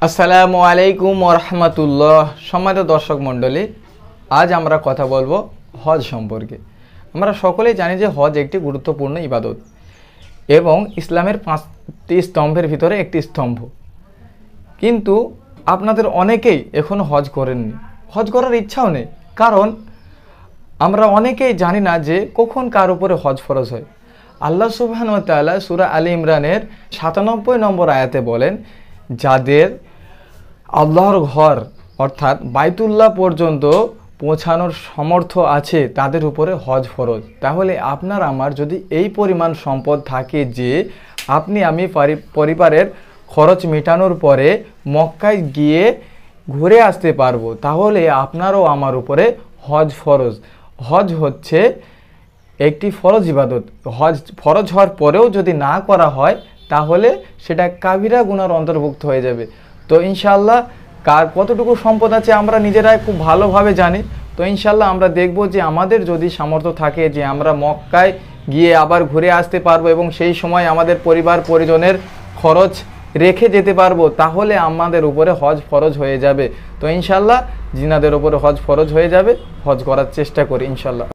আসসালামু আলাইকুম ওয়া রাহমাতুল্লাহ। সম্মানিত দর্শক মণ্ডলী, আজ আমরা কথা বলবো হজ সম্পর্কে। আমরা সকলেই জানি যে হজ একটি গুরুত্বপূর্ণ ইবাদত এবং ইসলামের 5টি স্তম্ভের ভিতরে একটি স্তম্ভ। কিন্তু আপনাদের অনেকেই এখনও হজ করেননি, হজ করার ইচ্ছাও নেই, কারণ আমরা অনেকেই জানি না যে কখন কার উপরে হজ ফরজ হয়। আল্লাহ সুবহানাহু ওয়া তাআলা সূরা আলী ইমরানের 97 নম্বর আয়াতে বলেন, যাদের আল্লাহর ঘর অর্থাৎ বাইতুল্লাহ পর্যন্ত পৌঁছানোর সামর্থ্য আছে তাদের উপরে হজ ফরজ। তাহলে আপনার আমার যদি এই পরিমাণ সম্পদ থাকে যে আমি পরিবারের খরচ মেটানোর পরে মক্কায় গিয়ে ঘুরে আসতে পারবো, তাহলে আপনারও আমার উপরে হজ ফরজ। হজ হচ্ছে একটি ফরজ ইবাদত। হজ ফরজ হওয়ার পরেও যদি না করা হয় তাহলে সেটা কাবিরা গুনার অন্তর্ভুক্ত হয়ে যাবে। তো ইনশাআল্লাহ কার কতটুকু সম্পদ আছে আমরা নিজেরাই খুব ভালোভাবে জানি। তো ইনশাআল্লাহ আমরা দেখব যে আমাদের যদি সামর্থ্য থাকে যে আমরা মক্কায় গিয়ে আবার ঘুরে আসতে পারবো এবং সেই সময় আমাদের পরিবার পরিজনের খরচ রেখে যেতে পারবো, তাহলে আমাদের উপরে হজ ফরজ হয়ে যাবে। তো ইনশাআল্লাহ জিনাদের উপরে হজ ফরজ হয়ে যাবে, হজ করার চেষ্টা করি ইনশাআল্লাহ।